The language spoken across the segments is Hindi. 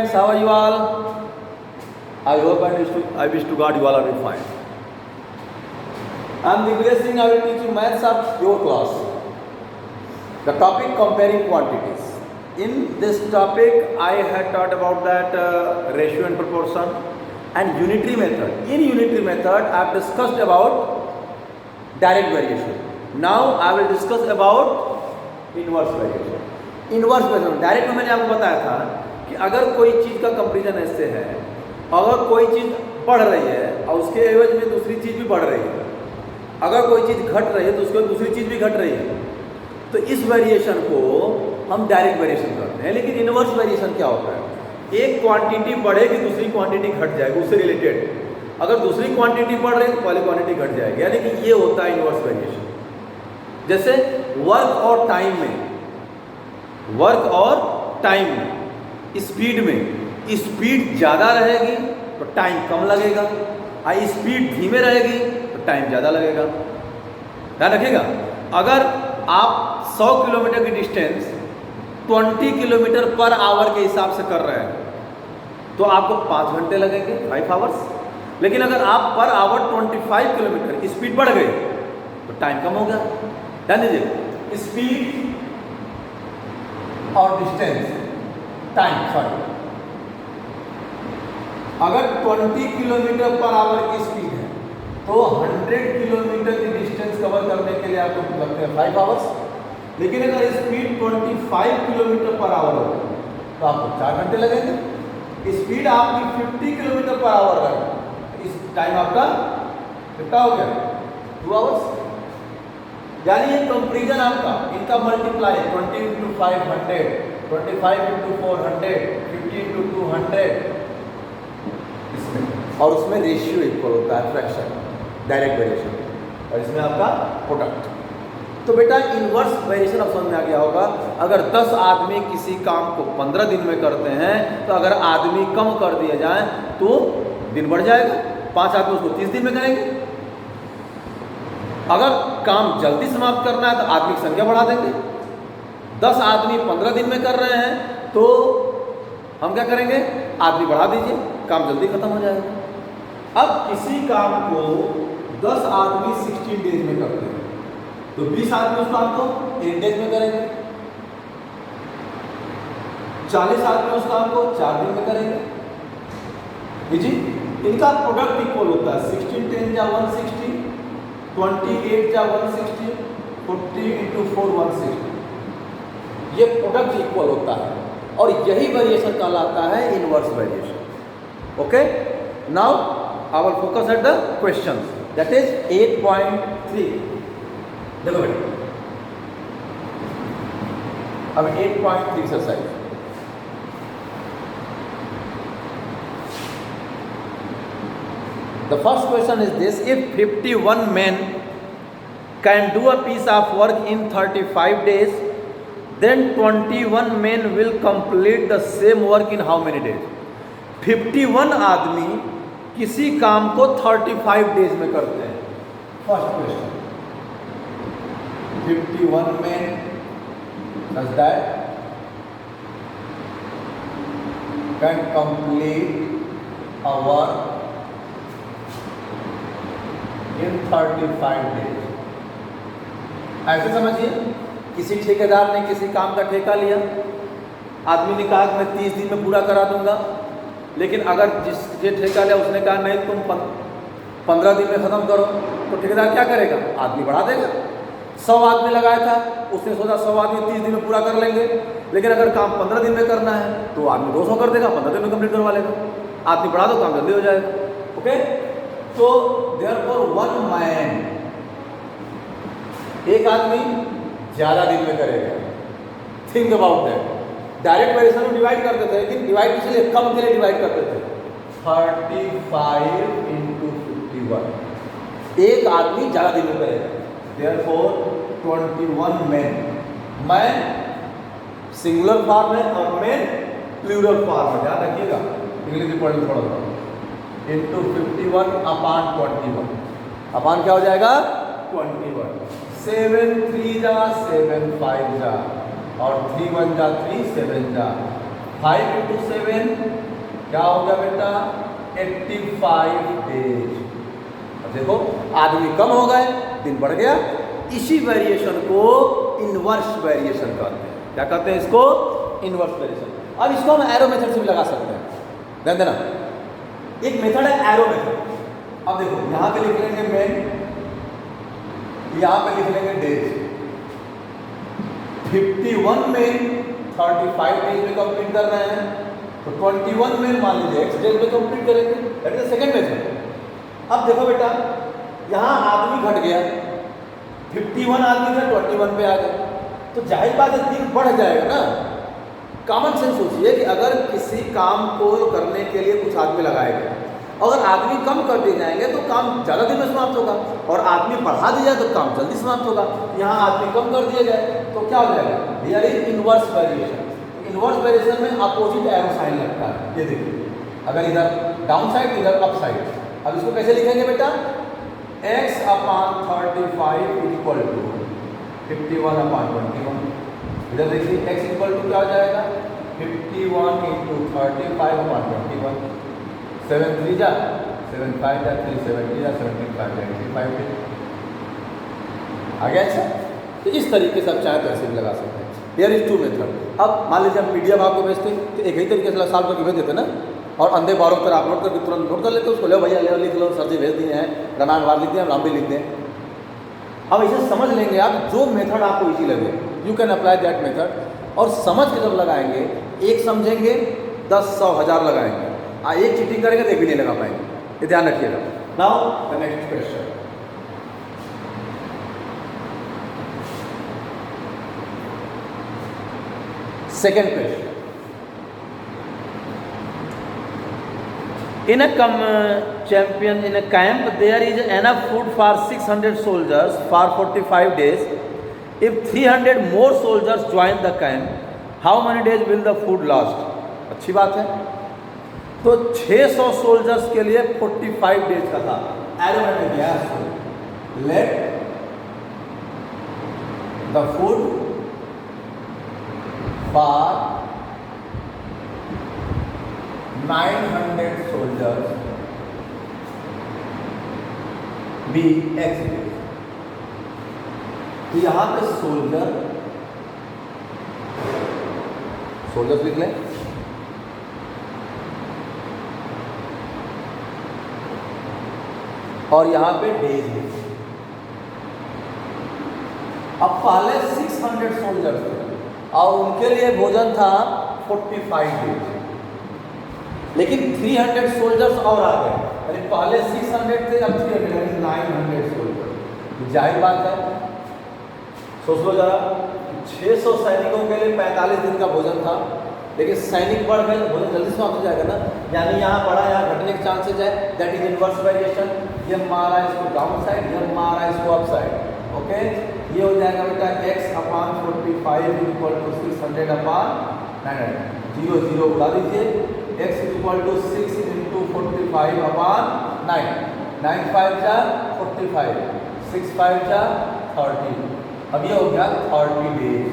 friends, how are you all? I hope I wish to God you all are fine. I am Divya Singh. I will teach you maths of your class. The topic comparing quantities. In this topic, I had taught about that ratio and proportion and unitary method. In unitary method, I have discussed about direct variation. Now I will discuss about inverse variation. Inverse variation direct में मैंने आपको बताया था कि अगर कोई चीज़ का कंपेरिजन ऐसे है, अगर कोई चीज़ बढ़ रही है और उसके एवज में दूसरी चीज़ भी बढ़ रही है, अगर कोई चीज़ घट रही है तो उसके दूसरी चीज़ भी घट रही है, तो इस वेरिएशन को हम डायरेक्ट वेरिएशन करते हैं। लेकिन इनवर्स वेरिएशन क्या होता है? एक क्वांटिटी बढ़ेगी, दूसरी क्वांटिटी घट जाएगी, उससे रिलेटेड। अगर दूसरी क्वांटिटी बढ़ रही है तो पहली क्वांटिटी घट जाएगी, यानी कि ये होता है इनवर्स वेरिएशन। जैसे वर्क और टाइम में, वर्क और टाइम में, स्पीड में, स्पीड ज़्यादा रहेगी तो टाइम कम लगेगा, और स्पीड धीमे रहेगी तो टाइम ज़्यादा लगेगा। ध्यान रखिएगा, अगर आप 100 किलोमीटर की डिस्टेंस 20 किलोमीटर पर आवर के हिसाब से कर रहे हैं तो आपको 5 घंटे लगेंगे, 5 आवर्स। लेकिन अगर आप पर आवर 25 किलोमीटर स्पीड बढ़ गई तो टाइम कम हो गया। ध्यान दीजिए, स्पीड और डिस्टेंस, टाइम, सॉरी, अगर 20 किलोमीटर पर आवर की स्पीड है तो 100 किलोमीटर की डिस्टेंस कवर करने के लिए आपको लगते हैं 5 आवर्स। लेकिन अगर स्पीड 25 किलोमीटर पर आवर हो तो आपको 4 घंटे लगेंगे। स्पीड आपकी 50 किलोमीटर पर आवर है, इस टाइम आपका कितना हो गया? 2 आवर्स। यानी ये कंपेरिजन आपका, इनका मल्टीप्लाई 20 × 500, 25 × 400, 50 × 200 इसमें, और उसमें रेशियो इक्वल होता है, फ्रैक्शन, डायरेक्ट वेरिएशन, और इसमें आपका प्रोडक्ट। तो बेटा इनवर्स वेरिएशन अब समझ में आ गया होगा। अगर 10 आदमी किसी काम को 15 दिन में करते हैं तो अगर आदमी कम कर दिया जाए तो दिन बढ़ जाएगा, 5 आदमी उसको 30 दिन में करेंगे। अगर काम जल्दी समाप्त करना है तो आदमी की संख्या बढ़ा देंगे। 10 आदमी 15 दिन में कर रहे हैं तो हम क्या करेंगे? आदमी बढ़ा दीजिए, काम जल्दी खत्म हो जाएगा। अब किसी काम को 10 आदमी 16 डेज में करते हैं तो 20 आदमी उस काम को 8 डेज में करेंगे, 40 आदमी उस काम को 4 दिन में करेंगे। जी, इनका प्रोडक्ट इक्वल होता है 16 10 या 160, 28 या 160, 40 × 4 160। ये प्रोडक्ट इक्वल होता है और यही वेरिएशन कहलाता है inverse variation. Okay, now I will focus at the question, that is 8.3। देखो बेटा, अब 8.3 exercise. The first question is this: if 51 men can do a piece of work in 35 days, then 21 men will complete the same work in how many days? 51 आदमी किसी काम को 35 डेज में करते हैं। First question, 51 men does that can complete a work in 35 days. ऐसे समझिए, किसी ठेकेदार ने किसी काम का ठेका लिया, आदमी ने कहा कि मैं 30 दिन में पूरा करा दूंगा, लेकिन अगर जिसने ठेका लिया उसने कहा नहीं तुम 15 दिन में ख़त्म करो, तो ठेकेदार क्या करेगा? आदमी बढ़ा देगा। 100 आदमी लगाया था, उसने सोचा 100 आदमी 30 दिन में पूरा कर लेंगे, लेकिन अगर काम 15 दिन में करना है तो आदमी 200 कर देगा, 15 दिन में कंप्लीट करवा लेगा। आदमी बढ़ा दो, काम जल्दी हो जाएगा। ओके, तो देयरफॉर 1 मैन, एक आदमी ज़्यादा दिन में करेगा। Think about that. Direct variation में डिवाइड करते थे, लेकिन डिवाइड इसलिए कम के लिए डिवाइड करते थे। 35 × 51, एक आदमी ज़्यादा दिन में करेगा। Therefore 21 man, man singular form है और मैन प्लूरल फॉर्म है, ध्यान रखिएगा, इंग्लिश में पढ़ने थोड़ा सा। इंटू 51 अपान 21, अपान क्या हो जाएगा? 21। 7 3 जा 7 5 जा और 3 1 जा 3 7 जा 5 इंटू 7 क्या हो गया बेटा 85 डेज। अब देखो आदमी कम हो गए, दिन बढ़ गया, इसी वेरिएशन को इनवर्स वेरिएशन कहते हैं। क्या कहते हैं इसको? Inverse variation. अब इसको हम एरो मेथड से भी लगा सकते हैं, ध्यान देना। एक मेथड है एरो मेथड। अब देखो यहाँ पे लिख लेंगे मेन, यहाँ पे लिख लेंगे डेज। 51 में 35 डेज में कंप्लीट कर रहे हैं, तो 21 में मान लीजिए x डेज में कंप्लीट करेंगे, दैट इज सेकंड मेथड। अब देखो बेटा यहाँ आदमी घट गया, 51 आदमी था 21 पे आ गया, तो जाहिर बात है दिन बढ़ जाएगा ना। कॉमन सेंस सोचिए कि अगर किसी काम को करने के लिए कुछ आदमी लगाएगा, अगर आदमी कम कर दिए जाएंगे तो काम ज़्यादा दिन में समाप्त होगा, और आदमी बढ़ा दिया जाए तो काम जल्दी समाप्त होगा। यहाँ आदमी कम कर दिया जाए तो क्या हो जाएगा? Here is inverse variation. Inverse variation में अपोजिट एरो साइन लगता है, ये देखिए, अगर इधर डाउन साइड इधर अप साइड। अब इसको कैसे लिखेंगे बेटा? x अपान 35 इक्वल टू 51 अपान 21। इधर देखिए x इक्वल टू क्या हो जाएगा? 51 इंटू 35 अपान 21। 7 3 जा 7 5 जा 3 70 जा 75 जा 85 आ गया। अच्छा, तो इस तरीके से आप चाहे तो ऐसे भी लगा सकते हैं। Here is two method. अब मान लीजिए हम PDF आपको भेजते हैं तो एक ही तरीके से सॉल्व करके भेज देते ना, और अंधे बारों पर आप नोट करके तुरंत नोट कर लेते हो उसको, ले भैया ले लिख लो, सर जी भेज दिए हैं, रमान बार लिख दिए, हम नाम भी लिख दें। अब इसे समझ लेंगे आप, जो मेथड आपको इजी लगे you can apply that method, और समझ के जब लगाएंगे, एक समझेंगे 10 100 1000 लगाएंगे, एक चीटिंग करेंगे तो एक भी नहीं लगा पाएंगे, ये ध्यान रखिएगा। Now the next question. Second question. In a champion in a camp there is enough food for 600 soldiers for 45 days. If 300 more soldiers join the camp, how many days will the food last? अच्छी बात है। तो 600 सोल्जर्स के लिए 45 डेज का था। एरो में गया let the food for 900 soldiers be X days। तो यहां पे सोल्जर्स लिख लें, और यहां पे डेज लिख लें। अब पहले 600 सोल्जर्स थे और उनके लिए भोजन था 45 डेज, लेकिन 300 सोल्जर्स और आ गए, यानी पहले 600 थे अब 300 यानी 900 सोल्जर। जाहिर बात है, सोच लो जरा, 600 सैनिकों के लिए 45 दिन का भोजन था, लेकिन सैनिक बढ़ गए तो भोजन जल्दी समाप्त हो जाएगा ना, यानी यहाँ बढ़ा यहाँ घटने के चांसेज है, दैट इज इनवर्स वेरिएशन। ये मारा इसको डाउन साइड, ये मारा इसको अप साइड। ओके, ये हो जाएगा बेटा x upon 45 equal to 600 upon 900। 0 0 उड़ा दीजिए, x equal to 6 into 45 upon 9। 9 5 जा 45, 6 5 जा 30। अब ये हो गया 30 डेज।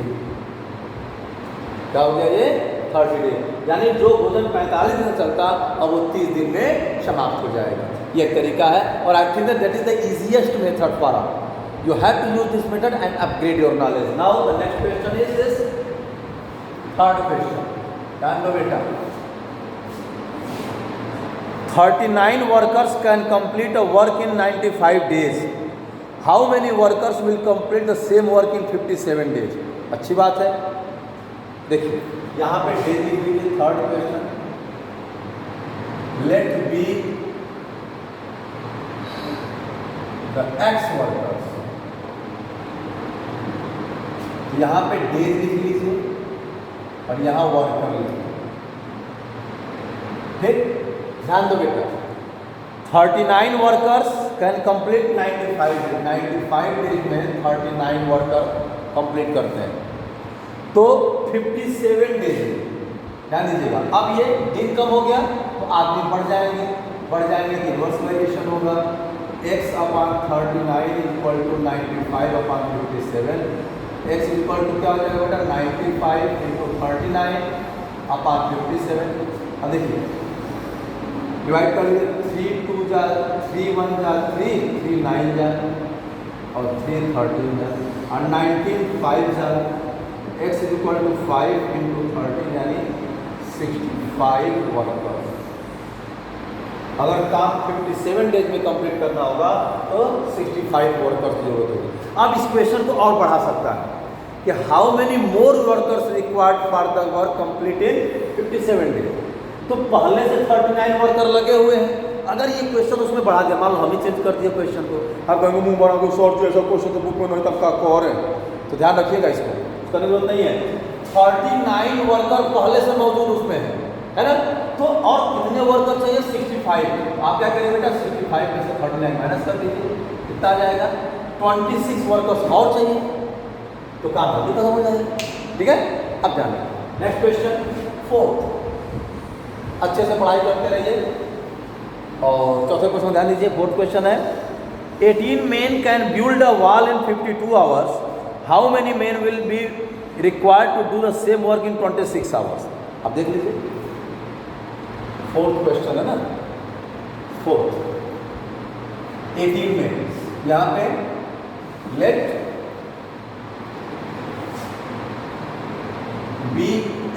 क्या हो गया ये? 30 डेज, यानी जो भोजन 45 दिन चलता अब वो 30 दिन में समाप्त हो जाएगा। ये एक तरीका है, और I think that is the easiest method for आप। You have to use this method and upgrade your knowledge. Now the next question is this third question. ध्यान दो बेटा। 39 workers can complete a work in 95 days. How many workers will complete the same work in 57 days? अच्छी बात है। देखिए यहाँ पे डेज लिख लीजिए। Third question, let be the X workers। यहाँ पे डेज लिख लीजिए और यहाँ वर्कर लिखिए। ठीक, ध्यान दो बेटा। 39 workers can complete 95 days. 95 days में 39 वर्कर कंप्लीट करते हैं, तो 57 डेज। ध्यान दीजिएगा, अब ये दिन कम हो गया तो आदमी बढ़ जाएंगे तो इनवर्स वेरिएशन होगा। x upon 39 equal to 95 upon 57। x equal to क्या हो जाएगा बेटा? 95 इंटू 39 अपॉन 57। अब देखिए डिवाइड कर लीजिए, 3 2 जा 3 1 जा 3 3 9 जा और 3 13 जा और 19 5 जा। x is equal to 5 into 13 यानी 65 वर्कर्स। अगर काम 57 डेज में कंप्लीट करना होगा तो 65 वर्कर्स की जरूरत होगी। अब इस क्वेश्चन को और बढ़ा सकता है कि how many more workers required for the work complete in 57 days. तो पहले से 39 वर्कर लगे हुए हैं। अगर ये क्वेश्चन उसमें बढ़ा दिया, मान लो हम ही चेंज कर दिए क्वेश्चन को, आप कहेंगे मुंह बड़ा कोई शॉर्ट जो ऐसा क्वेश्चन तो बुक में नहीं तब का और है, तो ध्यान रखिएगा इसको, उसका जरूरत नहीं है। 39 वर्कर पहले से मौजूद उसमें है ना। तो और कितने वर्कर चाहिए? 65। आप क्या करेंगे बेटा, 65 में से 39 माइनस कर दीजिए, कितना आ जाएगा? 26 वर्कर्स और चाहिए, तो काम जल्दी खत्म हो जाएगा। ठीक है, अब ध्यान रखिए। नेक्स्ट क्वेश्चन 4, अच्छे से पढ़ाई करते रहिए। और चौथे क्वेश्चन ध्यान दीजिए, 4th क्वेश्चन है 18 men can build a wall in 52 hours. How many men will be required to do the same work in 26 hours? अब देख लीजिए, 4th क्वेश्चन है ना, 4th 18 men, यहाँ पे let be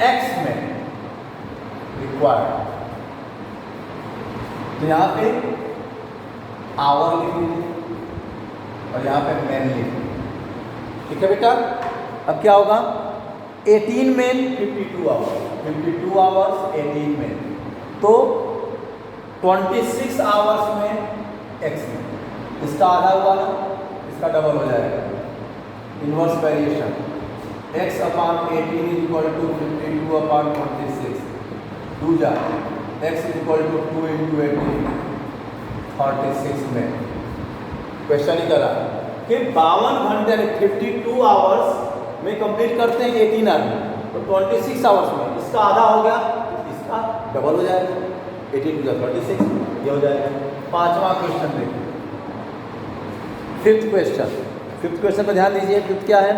X men required, तो यहाँ पे आवर लिख लीजिए और यहाँ पे मैन लिख लीजिए। ठीक है बेटा, अब क्या होगा? 18 मेन 52 आवर्स, 52 आवर्स 18 मेन, तो 26 आवर्स में एक्स में, इसका आधा हुआ ना, इसका डबल हो जाएगा, inverse variation x upon 18 is equal to 52 upon 26, दूजा x is equal to 2 into 18 36 में। क्वेश्चन ही करा कि 52 घंटे 52 आवर्स में कंप्लीट करते हैं 18 आदमी, तो 26 आवर्स में इसका आधा हो गया, इसका डबल हो जाएगा, 18 टू 36 ये हो जाएगा। 5वां क्वेश्चन देखिए, 5th क्वेश्चन, 5th क्वेश्चन पर ध्यान दीजिए। 5th क्या है?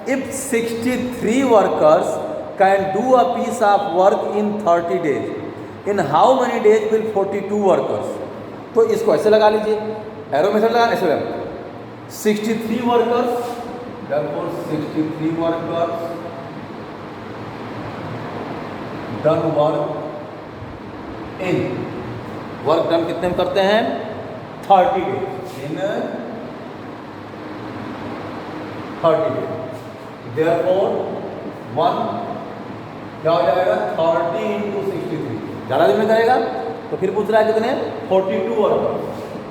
If 63 workers can do a piece of work in 30 days, in how many days will 42 workers. तो इसको ऐसे लगा लीजिए, एरो मेथड लगा, ऐसे लगा 63 workers, therefore 63 workers done work in, work done कितने में करते हैं? 30 डेज, इन 30 डेज। therefore 1 क्या हो जाएगा? 30 इंटू 63, ज़्यादा दिन में करेगा तो फिर पूछ रहा है कितने? 42 workers,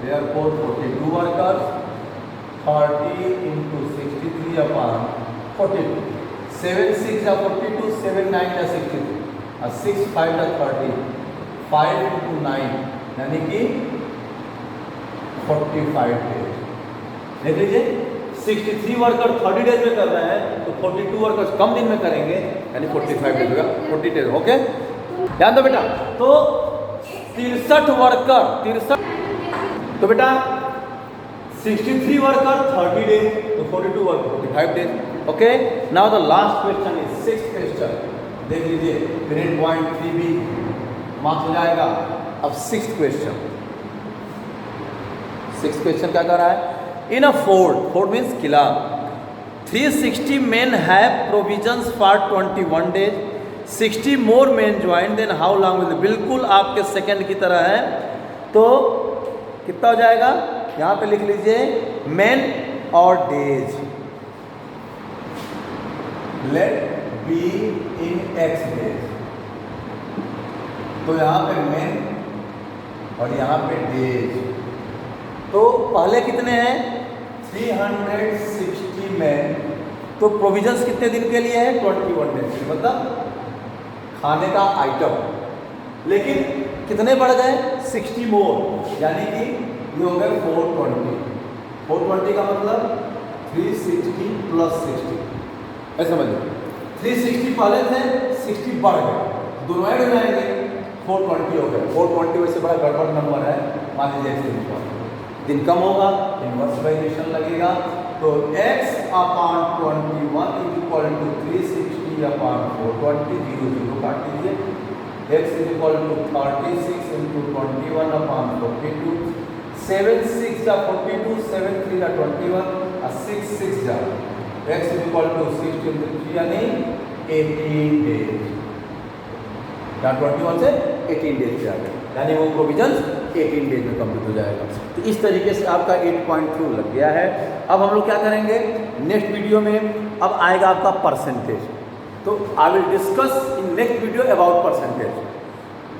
therefore 42 workers 30 into 63 upon 42, 7 6 या 42, 7 9 या 63 और 6 5 या 30, 5 इंटू 9 यानी कि 45 डेज। देख लीजिए, 63 वर्कर 30 डेज में कर रहे हैं, तो 42 वर्कर्स कम दिन में करेंगे यानी 45 डेज होगा, 40 डेज। ओके, ध्यान दो बेटा। तो 63 वर्कर 63, तो बेटा 63 वर्कर 30 डेज, तो 42 worker 45 days. Okay, now the last question is 6th question, देख लीजिए, ग्रेड पॉइंट 3B मार्क्स हो जाएगा। अब 6th क्वेश्चन, 6th क्वेश्चन क्या कर रहा है? इन अ फोर्ट मीन्स किला, 360 men have provisions for 21 days, 60 more men join, then how long will? बिल्कुल आपके सेकंड की तरह है, तो कितना हो जाएगा? यहाँ पे लिख लीजिए men और days, let be in x days, तो यहाँ पे men और यहाँ पे days, तो पहले कितने हैं? 360 men, तो प्रोविजंस कितने दिन के लिए है? 21 डेज, मतलब खाने का आइटम, लेकिन कितने बढ़ गए? 60 मोर, यानी कि ये हो गए 420। 420 का मतलब 360 प्लस 60, ऐसे समझिए, 360 पहले थे, 60 बढ़ गए, दोनों ऐड हो जाएंगे, 420 हो गए। 420 वैसे बड़ा गड़बड़ नंबर है, मान लीजिए दिन कम होगा, इनवर्स वेरिएशन लगेगा, तो x upon 21 is equal to 360 3/4 20 0 0 काट दीजिए। x is equal to 36 into 21/42 7 6 जा 42 7 3 जा 21 और 6 6 जा x is equal to 6 into 3 यानी 18 डेज। यहाँ 21 से 18 डेज से आ गया, यानी वो प्रोविजन 18 डेज में कंप्लीट हो जाएगा। तो इस तरीके से आपका 8.2 लग गया है। अब हम लोग क्या करेंगे नेक्स्ट वीडियो में, अब आएगा आपका परसेंटेज। तो I will discuss in next video about percentage.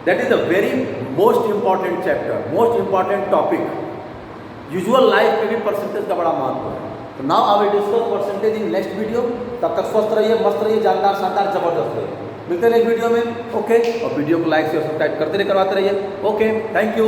That is the very most important chapter, most important topic. Usual life में भी परसेंटेज का बड़ा महत्व है। तो now I will discuss percentage in next video. तब तक स्वस्थ रहिए, मस्त रहिए, जानदार शानदार जबरदस्त रहिए। मिलते हैं नेक्स्ट वीडियो में। ओके, और वीडियो को लाइक शेयर सब्सक्राइब करते रहिए, करवाते रहिए। Okay, thank you.